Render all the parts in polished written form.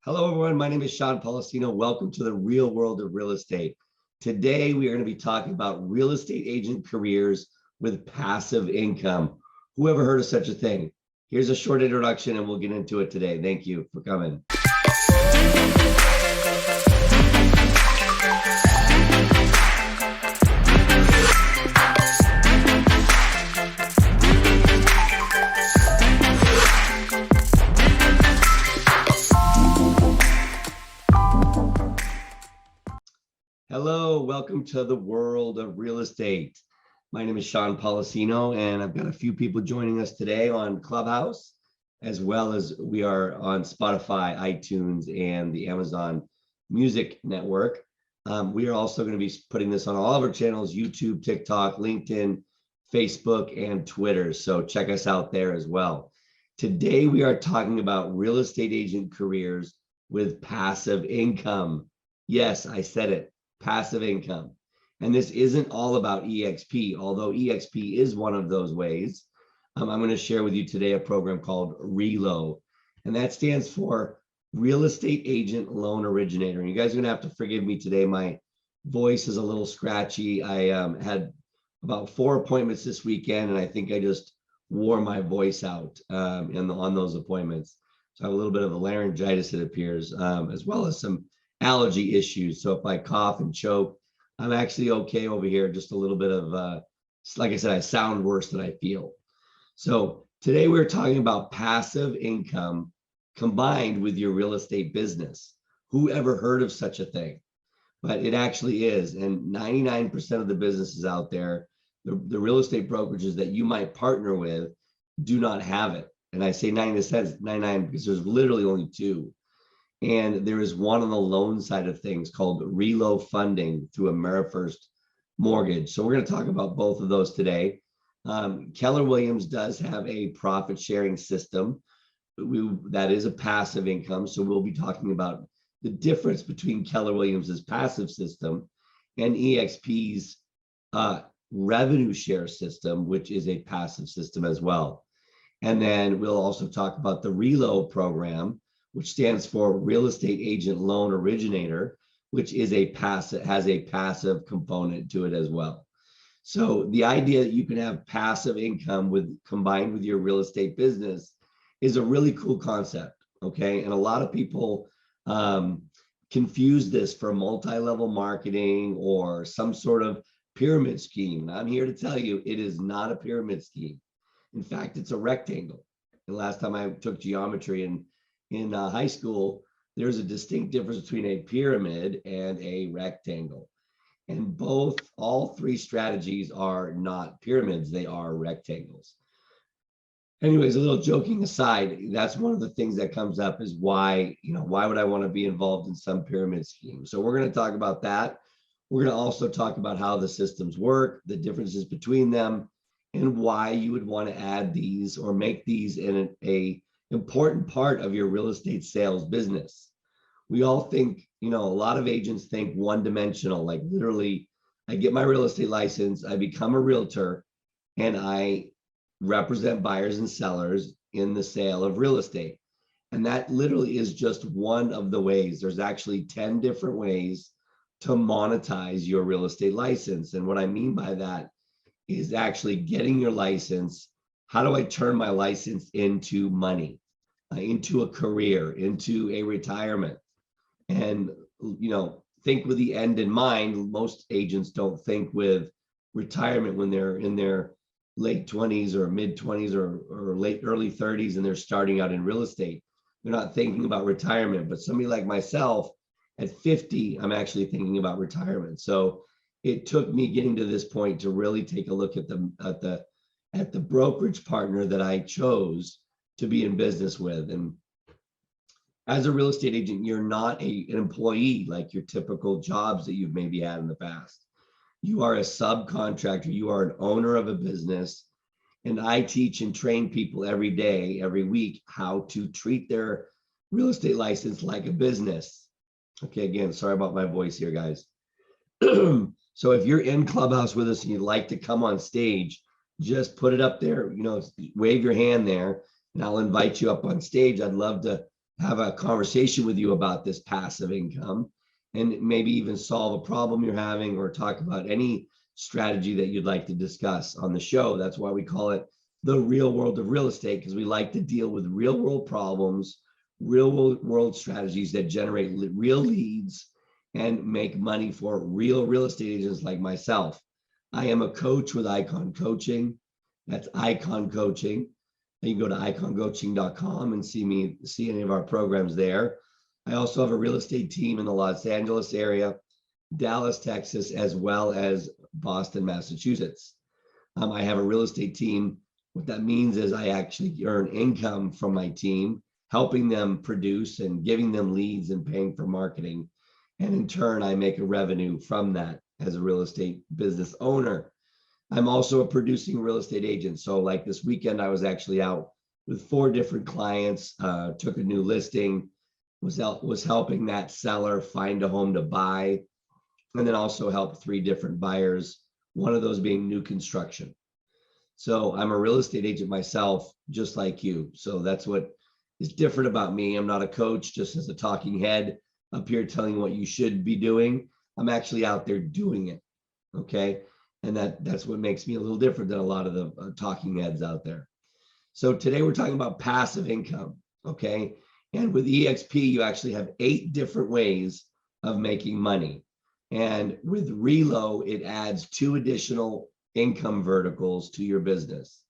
Hello, everyone. My name is Sean Policino. Welcome to the real world of real estate. Today, we are going to be talking about real estate agent careers with passive income. Who ever heard of such a thing? Here's a short introduction and we'll get into it today. Thank you for coming. Hello, welcome to the world of real estate. My name is Sean Policino, and I've got a few people joining us today on Clubhouse, as well as we are on Spotify, iTunes, and the Amazon Music Network. We are also going to be putting this on all of our channels, YouTube, TikTok, LinkedIn, Facebook, and Twitter. So check us out there as well. Today, we are talking about real estate agent careers with passive income. Yes, I said it. Passive income. And this isn't all about EXP, although EXP is one of those ways. I'm going to share with you today a program called RELO, and that stands for Real Estate Agent Loan Originator. And you guys are going to have to forgive me today. My voice is a little scratchy. I had about 4 appointments this weekend, and I think I just wore my voice out on those appointments. So I have a little bit of a laryngitis, it appears, as well as some allergy issues. So if I cough and choke, I'm actually okay over here. Just a little bit of, like I said, I sound worse than I feel. So today we're talking about passive income combined with your real estate business. Who ever heard of such a thing? But it actually is. And 99% of the businesses out there, the real estate brokerages that you might partner with do not have it. And I say 99 because there's literally only 2. And there is one on the loan side of things called RELO funding through AmeriFirst Mortgage. So we're going to talk about both of those today. Keller Williams does have a profit sharing system. That is a passive income. So we'll be talking about the difference between Keller Williams's passive system and EXP's revenue share system, which is a passive system as well. And then we'll also talk about the RELO program, which stands for Real Estate Agent Loan Originator, which is has a passive component to it as well. So the idea that you can have passive income combined with your real estate business is a really cool concept, okay? And a lot of people confuse this for multi-level marketing or some sort of pyramid scheme. And I'm here to tell you, it is not a pyramid scheme. In fact, it's a rectangle. And last time I took geometry in high school, there's a distinct difference between a pyramid and a rectangle. And all 3 strategies are not pyramids, they are rectangles. Anyways, a little joking aside, that's one of the things that comes up is why would I want to be involved in some pyramid scheme? So we're going to talk about that. We're going to also talk about how the systems work, the differences between them, and why you would want to add these or make these in a important part of your real estate sales business. We all think, a lot of agents think one-dimensional, like literally, I get my real estate license, I become a realtor, and I represent buyers and sellers in the sale of real estate. And that literally is just one of the ways. There's actually 10 different ways to monetize your real estate license. And what I mean by that is actually getting your license. How do I turn my license into money? Into a career, into a retirement, and think with the end in mind. Most agents don't think with retirement when they're in their late 20s or mid 20s or early 30s and they're starting out in real estate. They're not thinking about retirement. But somebody like myself at 50, I'm actually thinking about retirement. So it took me getting to this point to really take a look at the brokerage partner that I chose to be in business with. And as a real estate agent, you're not an employee like your typical jobs that you've maybe had in the past. You are a subcontractor. You are an owner of a business. And I teach and train people every day, every week, how to treat their real estate license like a business. Okay, again, sorry about my voice here, guys. So if you're in Clubhouse with us and you'd like to come on stage, just put it up there, wave your hand there, and I'll invite you up on stage. I'd love to have a conversation with you about this passive income and maybe even solve a problem you're having or talk about any strategy that you'd like to discuss on the show. That's why we call it the real world of real estate, because we like to deal with real world problems, real world strategies that generate real leads and make money for real estate agents like myself. I am a coach with Icon Coaching. That's Icon Coaching. You can go to iconcoaching.com and see any of our programs there. I also have a real estate team in the Los Angeles area, Dallas, Texas, as well as Boston, Massachusetts. I have a real estate team. What that means is I actually earn income from my team, helping them produce and giving them leads and paying for marketing. And in turn, I make a revenue from that as a real estate business owner. I'm also a producing real estate agent. So like this weekend, I was actually out with 4 different clients, took a new listing, was helping that seller find a home to buy, and then also helped 3 different buyers, one of those being new construction. So I'm a real estate agent myself, just like you. So that's what is different about me. I'm not a coach, just as a talking head up here telling you what you should be doing. I'm actually out there doing it, okay? And that's what makes me a little different than a lot of the talking heads out there. So today we're talking about passive income, okay? And with EXP, you actually have 8 different ways of making money. And with Relo, it adds 2 additional income verticals to your business.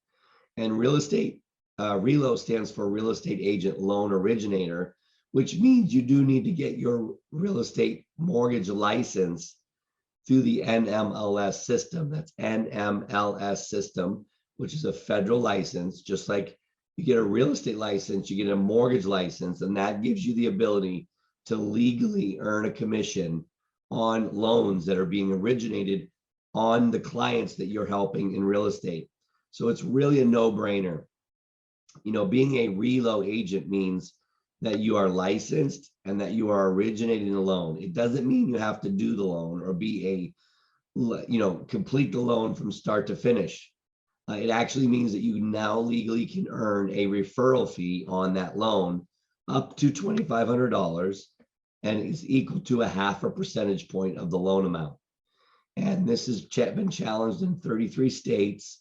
And real estate, Relo stands for Real Estate Agent Loan Originator, which means you do need to get your real estate mortgage license through the NMLS system. That's NMLS system, which is a federal license. Just like you get a real estate license, you get a mortgage license, and that gives you the ability to legally earn a commission on loans that are being originated on the clients that you're helping in real estate. So it's really a no-brainer. You know, being a Relo agent means that you are licensed and that you are originating a loan. It doesn't mean you have to do the loan or be complete the loan from start to finish. It actually means that you now legally can earn a referral fee on that loan up to $2,500, and it's equal to 0.5 percentage point of the loan amount. And this has been challenged in 33 states,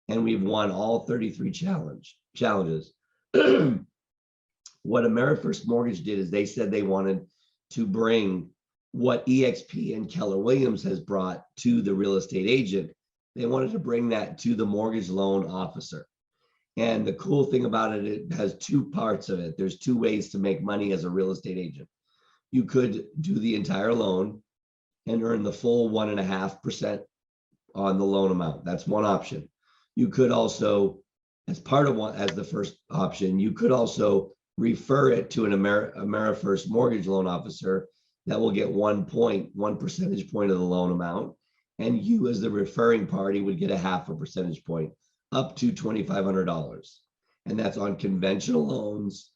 and we've won all 33 challenges. What AmeriFirst Mortgage did is they said they wanted to bring what EXP and Keller Williams has brought to the real estate agent. They wanted to bring that to the mortgage loan officer. And the cool thing about it, it has 2 parts of it. There's 2 ways to make money as a real estate agent. You could do the entire loan and earn the full 1.5% on the loan amount. That's one option. You could also, as the first option, you could also refer it to an AmeriFirst mortgage loan officer that will get 1 percentage point of the loan amount. And you as the referring party would get 0.5 percentage point up to $2,500. And that's on conventional loans.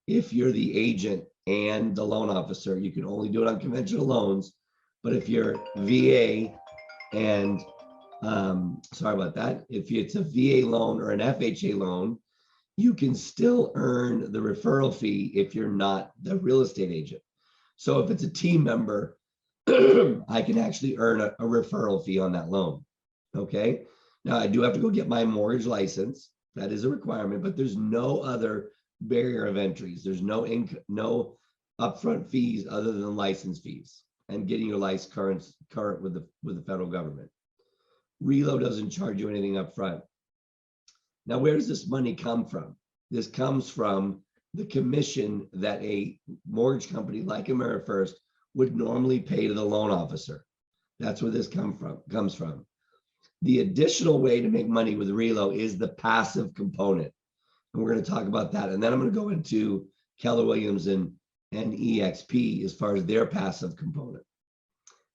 If you're the agent and the loan officer, you can only do it on conventional loans. But if you're VA and, sorry about that, if it's a VA loan or an FHA loan, you can still earn the referral fee if you're not the real estate agent. So if it's a team member, I can actually earn a referral fee on that loan, okay? Now, I do have to go get my mortgage license. That is a requirement, but there's no other barrier of entries. There's no upfront fees other than license fees and getting your license current with the federal government. Relo doesn't charge you anything up front. Now, where does this money come from? This comes from the commission that a mortgage company like AmeriFirst would normally pay to the loan officer. That's where this comes from. The additional way to make money with Relo is the passive component. And we're going to talk about that. And then I'm going to go into Keller Williams and EXP as far as their passive component.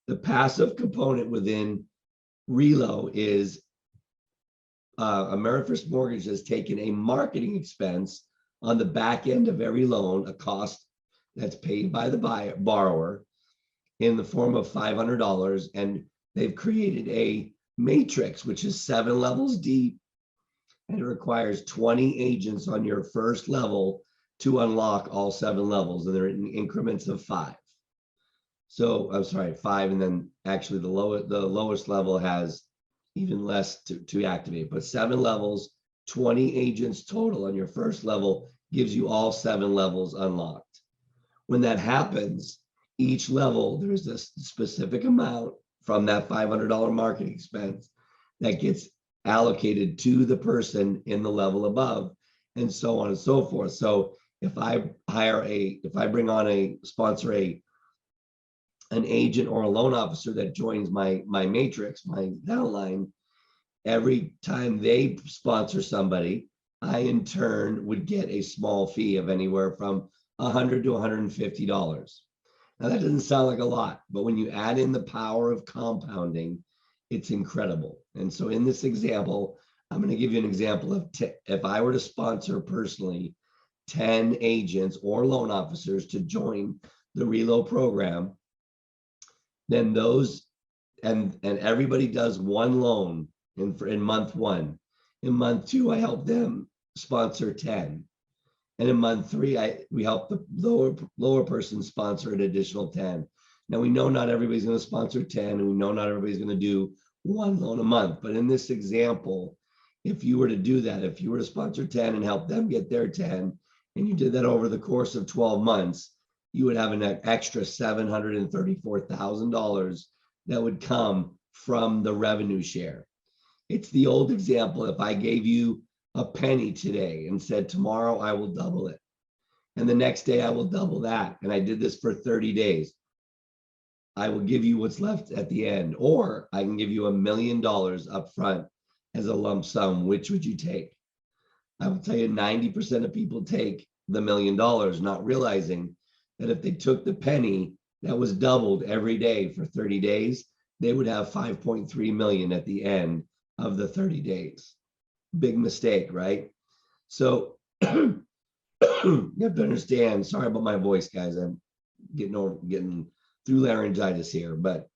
The passive component within Relo is AmeriFirst Mortgage has taken a marketing expense on the back end of every loan, a cost that's paid by the borrower in the form of $500. And they've created a matrix, which is 7 levels deep. And it requires 20 agents on your first level to unlock all 7 levels, and they're in increments of 5. So I'm sorry, 5, and then actually the lowest level has even less to activate, but 7 levels, 20 agents total on your first level gives you all 7 levels unlocked. When that happens, each level, there's a specific amount from that $500 marketing expense that gets allocated to the person in the level above, and so on and so forth. So if I bring on a sponsor, an agent or a loan officer that joins my matrix, my downline, every time they sponsor somebody, I in turn would get a small fee of anywhere from $100 to $150. Now that doesn't sound like a lot, but when you add in the power of compounding, it's incredible. And so in this example, I'm going to give you an example of if I were to sponsor personally 10 agents or loan officers to join the reload program, then those and everybody does 1 loan in month 1. In month 2, I help them sponsor 10. And in month 3, we help the lower person sponsor an additional 10. Now we know not everybody's going to sponsor 10, and we know not everybody's going to do 1 loan a month. But in this example, if you were to do that, if you were to sponsor 10 and help them get their 10, and you did that over the course of 12 months, you would have an extra $734,000 that would come from the revenue share. It's the old example. If I gave you a penny today and said, tomorrow I will double it, and the next day I will double that, and I did this for 30 days, I will give you what's left at the end, or I can give you $1 million up front as a lump sum. Which would you take? I will tell you 90% of people take the $1 million, not realizing that if they took the penny that was doubled every day for 30 days, they would have 5.3 million at the end of the 30 days. Big mistake, right? So you have to understand, sorry about my voice, guys. I'm getting through laryngitis here, but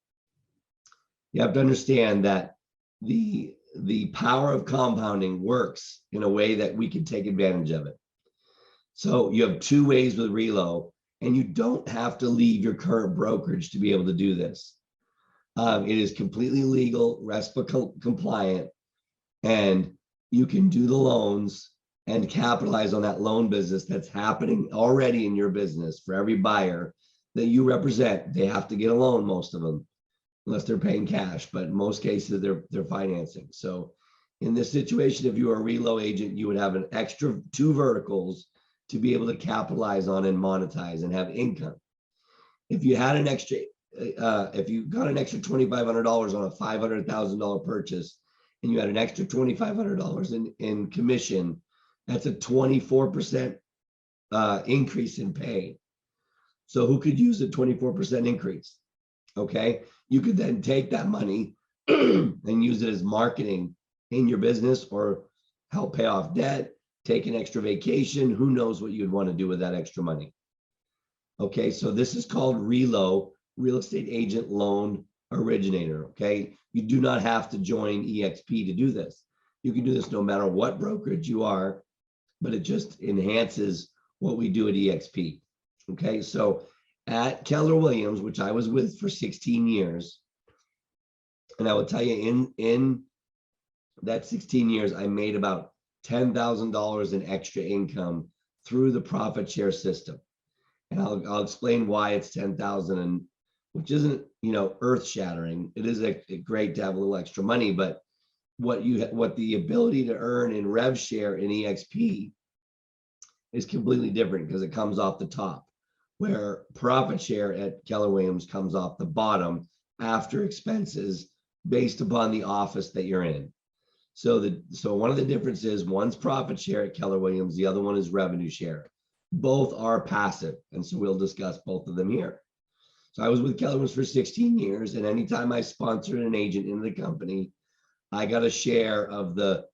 you have to understand that the power of compounding works in a way that we can take advantage of it. So you have 2 ways with Relo, and you don't have to leave your current brokerage to be able to do this. It is completely legal, RESPA compliant, and you can do the loans and capitalize on that loan business that's happening already in your business. For every buyer that you represent, they have to get a loan, most of them, unless they're paying cash, but in most cases they're financing. So in this situation, if you are a Relo agent, you would have an extra 2 verticals to be able to capitalize on and monetize and have income. If you had an extra, if you got an extra $2,500 on a $500,000 purchase, and you had an extra $2,500 in commission, that's a 24% increase in pay. So who could use a 24% increase? Okay, you could then take that money and use it as marketing in your business, or help pay off debt, take an extra vacation. Who knows what you'd want to do with that extra money? Okay, so this is called Relo, Real Estate Agent Loan Originator. Okay, you do not have to join EXP to do this. You can do this no matter what brokerage you are, but it just enhances what we do at EXP. Okay, so at Keller Williams, which I was with for 16 years, and I will tell you, in that 16 years, I made about $10,000 in extra income through the profit share system. And I'll explain why it's 10,000, and which isn't, earth shattering. It is a great to have a little extra money, but what the ability to earn in rev share in EXP is completely different, because it comes off the top, where profit share at Keller Williams comes off the bottom after expenses based upon the office that you're in. So one of the differences, one's profit share at Keller Williams, the other one is revenue share. Both are passive, and so we'll discuss both of them here. So I was with Keller Williams for 16 years, and anytime I sponsored an agent into the company, I got a share of the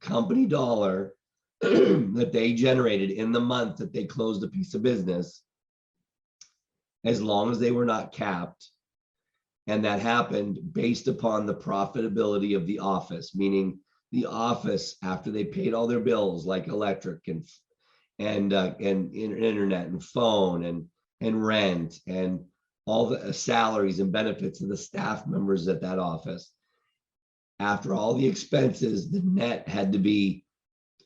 company dollar that they generated in the month that they closed a piece of business, as long as they were not capped. And that happened based upon the profitability of the office, meaning the office, after they paid all their bills like electric and internet and phone and rent and all the salaries and benefits of the staff members at that office. After all the expenses, the net had to be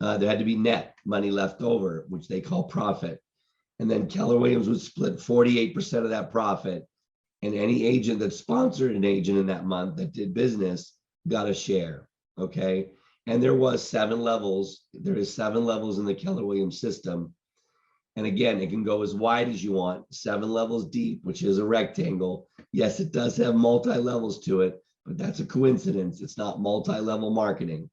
there had to be net money left over, which they call profit. And then Keller Williams would split 48% of that profit. And any agent that sponsored an agent in that month that did business got a share. Okay. And there was 7 levels. There is 7 levels in the Keller Williams system. And again, it can go as wide as you want, 7 levels deep, which is a rectangle. Yes, it does have multi-levels to it, but that's a coincidence. It's not multi-level marketing.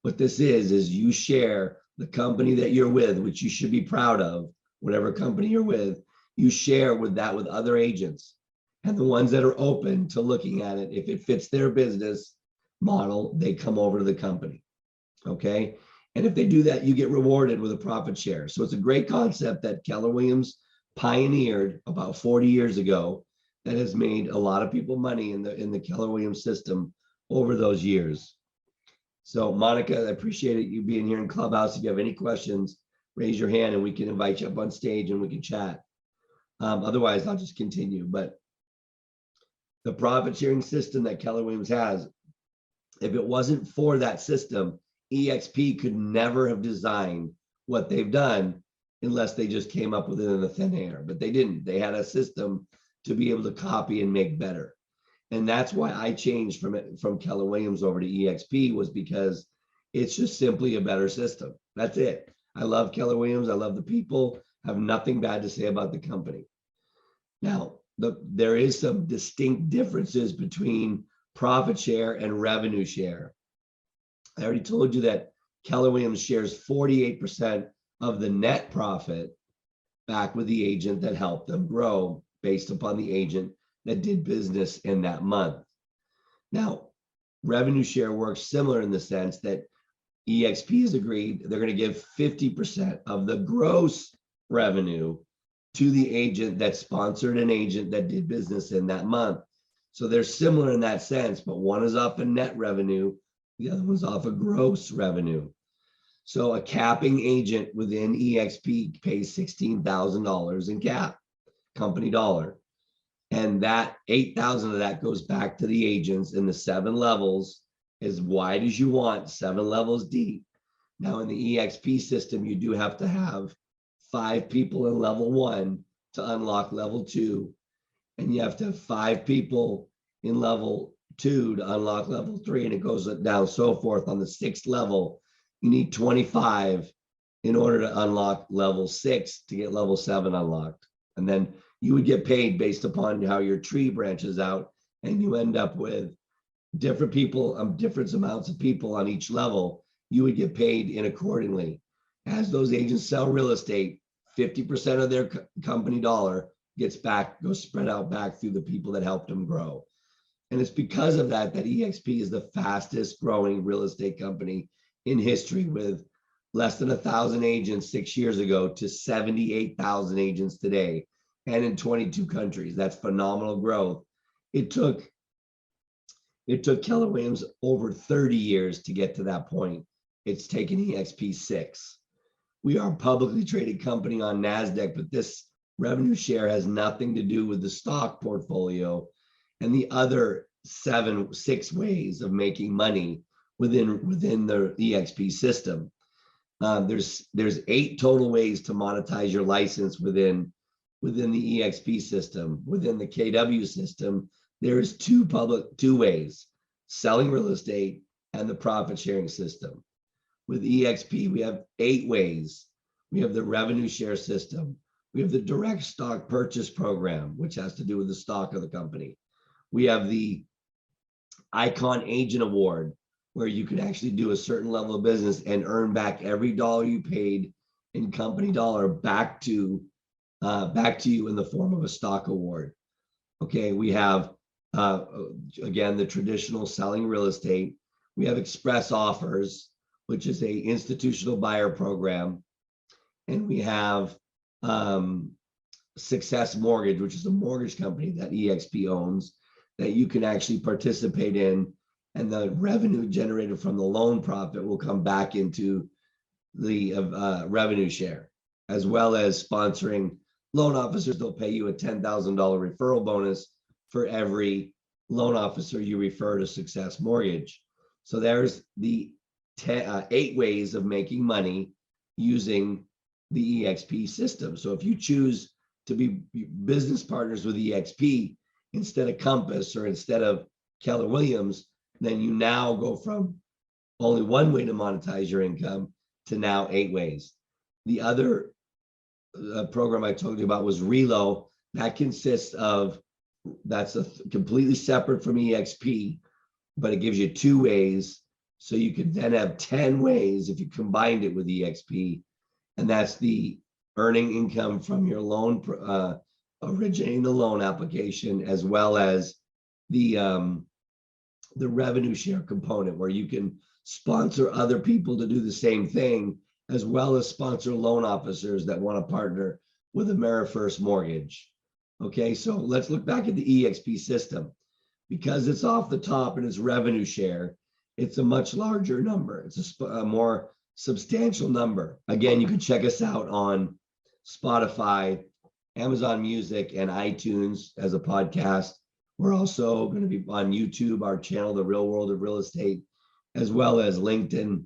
What this is you share the company that you're with, which you should be proud of, whatever company you're with, you share with that with other agents. And the ones that are open to looking at it, if it fits their business model, they come over to the company. Okay. And if they do that, you get rewarded with a profit share. So it's a great concept that Keller Williams pioneered about 40 years ago that has made a lot of people money in the Keller Williams system over those years. So Monica, I appreciate it, you being here in Clubhouse. If you have any questions, raise your hand and we can invite you up on stage and we can chat. Otherwise, I'll just continue. But the profit sharing system that Keller Williams has, if it wasn't for that system, EXP could never have designed what they've done unless they just came up with it in the thin air. But they didn't. They had a system to be able to copy and make better. And that's why I changed from Keller Williams over to EXP, was because it's just simply a better system. That's it. I love Keller Williams. I love the people. I have nothing bad to say about the company. Now, there is some distinct differences between profit share and revenue share. I already told you that Keller Williams shares 48% of the net profit back with the agent that helped them grow based upon the agent that did business in that month. Now, revenue share works similar in the sense that EXP has agreed they're going to give 50% of the gross revenue to the agent that sponsored an agent that did business in that month. So they're similar in that sense, but one is off of net revenue, the other one's off of gross revenue. So a capping agent within EXP pays $16,000 in cap, company dollar. And that 8,000 of that goes back to the agents in the 7 levels, as wide as you want, 7 levels deep. Now in the EXP system, you do have to have 5 people in level 1 to unlock level 2. And you have to have 5 people in level 2 to unlock level 3. And it goes down so forth. On the 6th level, you need 25 in order to unlock level 6 to get level 7 unlocked. And then you would get paid based upon how your tree branches out, and you end up with different people, different amounts of people on each level. You would get paid in accordingly. As those agents sell real estate, 50% of their company dollar goes spread out back through the people that helped them grow. And it's because of that EXP is the fastest growing real estate company in history, with less than 1,000 agents 6 years ago to 78,000 agents today, and in 22 countries. That's phenomenal growth. It took Keller Williams over 30 years to get to that point. It's taken EXP 6. We are a publicly traded company on NASDAQ, but this revenue share has nothing to do with the stock portfolio and the other 6 ways of making money within the EXP system. There's 8 total ways to monetize your license within the EXP system. Within the KW system, there's 2 ways: selling real estate and the profit sharing system. With EXP, we have 8 ways. We have the revenue share system. We have the direct stock purchase program, which has to do with the stock of the company. We have the Icon Agent Award, where you can actually do a certain level of business and earn back every dollar you paid in company dollar back to you in the form of a stock award. Okay, we have, again, the traditional selling real estate. We have Express Offers, which is a institutional buyer program. And we have Success Mortgage, which is a mortgage company that EXP owns that you can actually participate in. And the revenue generated from the loan profit will come back into the revenue share. as well as sponsoring loan officers. They'll pay you a $10,000 referral bonus for every loan officer you refer to Success Mortgage. So there's the 8 ways of making money using the EXP system. So if you choose to be business partners with EXP instead of Compass or instead of Keller Williams, then you now go from only 1 way to monetize your income to now 8 ways. The other program I told you about was Relo. That consists of, that's completely separate from EXP, but it gives you 2 ways. So you could then have 10 ways if you combined it with EXP. And that's the earning income from your loan, originating the loan application, as well as the revenue share component, where you can sponsor other people to do the same thing, as well as sponsor loan officers that want to partner with AmeriFirst Mortgage. Okay, so let's look back at the EXP system. Because it's off the top and it's revenue share, it's a much larger number. It's a more substantial number. Again, you can check us out on Spotify, Amazon Music, and iTunes as a podcast. We're also going to be on YouTube, our channel, The Real World of Real Estate, as well as LinkedIn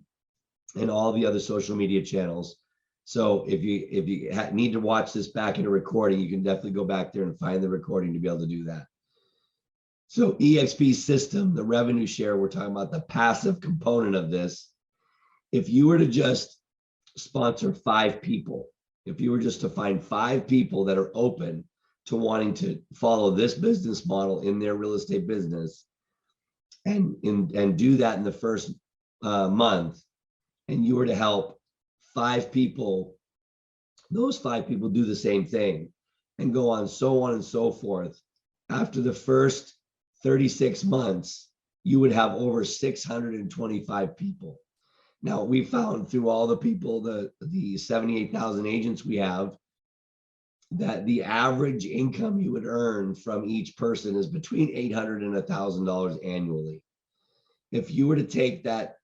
and all the other social media channels. So if you need to watch this back in a recording, you can definitely go back there and find the recording to be able to do that. So EXP system, the revenue share, we're talking about the passive component of this. If you were to just sponsor 5 people, if you were just to find 5 people that are open to wanting to follow this business model in their real estate business, and do that in the first month, and you were to help 5 people, those 5 people do the same thing, and go on and so forth. After the first 36 months, you would have over 625 people. Now, we found through all the people, the 78,000 agents we have, that the average income you would earn from each person is between $800 and $1,000 annually. If you were to take that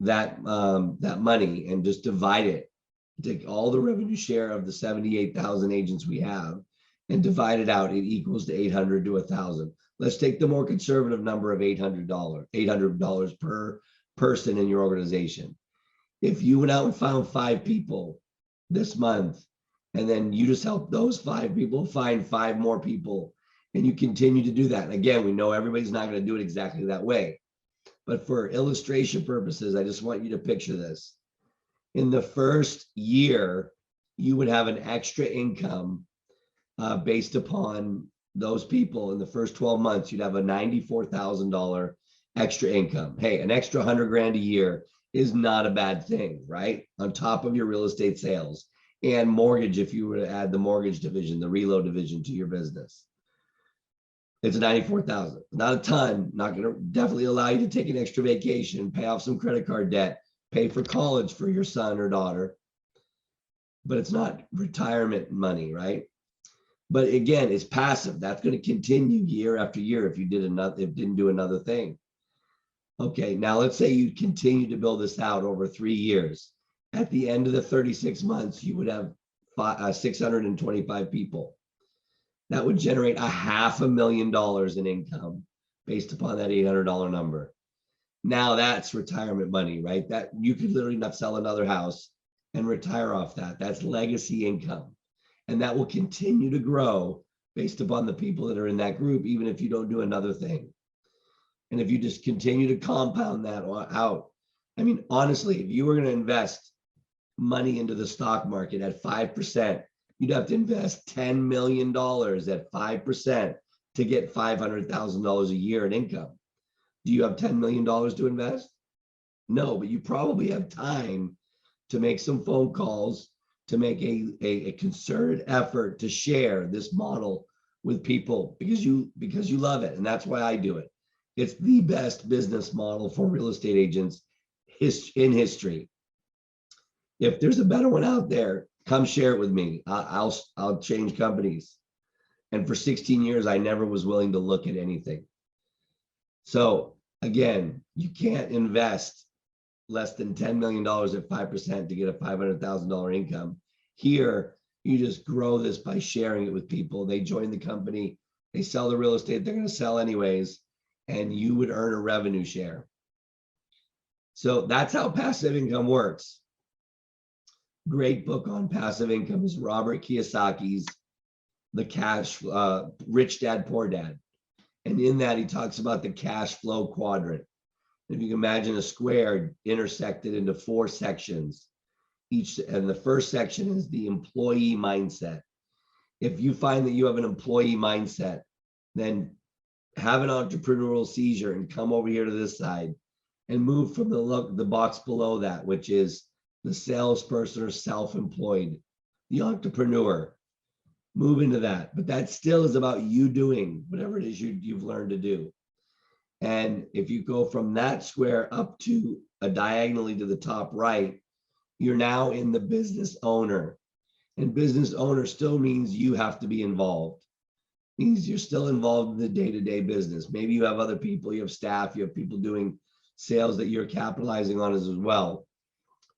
money and just divide it, take all the revenue share of the 78,000 agents we have and divide it out, it equals to $800 to $1,000. Let's take the more conservative number of $800 per person in your organization. If you went out and found 5 people this month, and then you just help those 5 people find 5 more people, and you continue to do that. And again, we know everybody's not going to do it exactly that way, but for illustration purposes, I just want you to picture this. In the first year, you would have an extra income based upon those people. In the first 12 months, you'd have a $94,000 extra income. Hey, an extra 100 grand a year is not a bad thing, right? On top of your real estate sales and mortgage, if you were to add the mortgage division, the reload division to your business. It's a 94,000, not a ton, not going to definitely allow you to take an extra vacation, pay off some credit card debt, pay for college for your son or daughter, but it's not retirement money, right? But again, it's passive. That's going to continue year after year if you didn't do another thing. Okay, now let's say you continue to build this out over 3 years. At the end of the 36 months, you would have 625 people. That would generate $500,000 in income based upon that $800 number. Now that's retirement money, right? That you could literally not sell another house and retire off that. That's legacy income. And that will continue to grow based upon the people that are in that group, even if you don't do another thing. And if you just continue to compound that out, I mean, honestly, if you were going to invest money into the stock market at 5%, you'd have to invest $10 million at 5% to get $500,000 a year in income. Do you have $10 million to invest? No, but you probably have time to make some phone calls, to make a concerted effort to share this model with people because you love it. And that's why I do it. It's the best business model for real estate agents in history. If there's a better one out there, come share it with me. I'll change companies. And for 16 years, I never was willing to look at anything. So again, you can't invest less than $10 million at 5% to get a $500,000 income. Here, you just grow this by sharing it with people. They join the company, they sell the real estate they're going to sell anyways, and you would earn a revenue share. So that's how passive income works. Great book on passive income is Robert Kiyosaki's The Cash Rich Dad, Poor Dad. And in that, he talks about the cash flow quadrant. If you can imagine a square intersected into 4 sections, and the first section is the employee mindset. If you find that you have an employee mindset, then have an entrepreneurial seizure and come over here to this side and move from the box below that, which is the salesperson or self-employed, the entrepreneur. Move into that. But that still is about you doing whatever it is you've learned to do. And if you go from that square up to a diagonally to the top right, you're now in the business owner. And business owner still means you have to be involved. It means you're still involved in the day-to-day business. Maybe you have other people, you have staff, you have people doing sales that you're capitalizing on as well.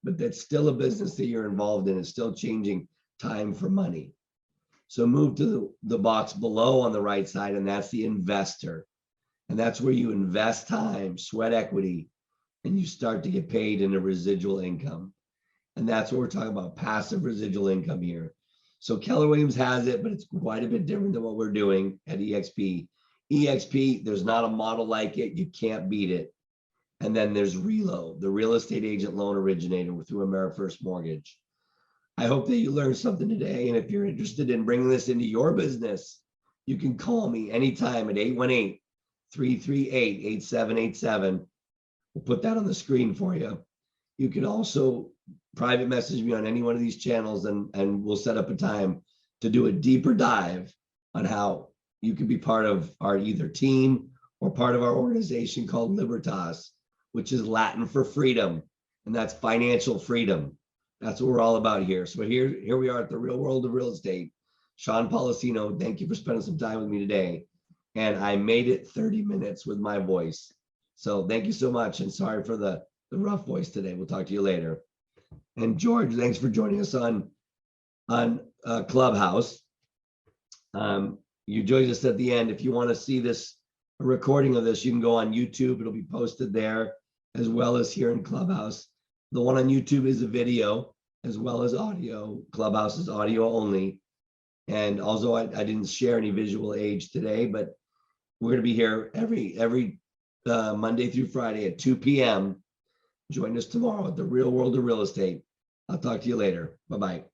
But that's still a business that you're involved in. It's still changing time for money. So move to the box below on the right side, and that's the investor. And that's where you invest time, sweat equity, and you start to get paid in a residual income. And that's what we're talking about, passive residual income here. So Keller Williams has it, but it's quite a bit different than what we're doing at EXP. EXP, there's not a model like it. You can't beat it. And then there's RELO, the real estate agent loan originator through AmeriFirst Mortgage. I hope that you learned something today. And if you're interested in bringing this into your business, you can call me anytime at 818-338-8787. We'll put that on the screen for you. You can also private message me on any one of these channels, and we'll set up a time to do a deeper dive on how you can be part of our either team or part of our organization called Libertas, which is Latin for freedom, and that's financial freedom. That's what we're all about here. So here we are at the real world of real estate. Sean Policino, thank you for spending some time with me today. And I made it 30 minutes with my voice. So thank you so much, and sorry for the rough voice today. We'll talk to you later. And George, thanks for joining us on Clubhouse. You joined us at the end. If you want to see this, a recording of this, you can go on YouTube. It'll be posted there as well as here in Clubhouse. The one on YouTube is a video as well as audio. Clubhouse is audio only. And also, I didn't share any visual aids today, but we're going to be here every Monday through Friday at 2 p.m. Join us tomorrow at the Real World of Real Estate. I'll talk to you later. Bye-bye.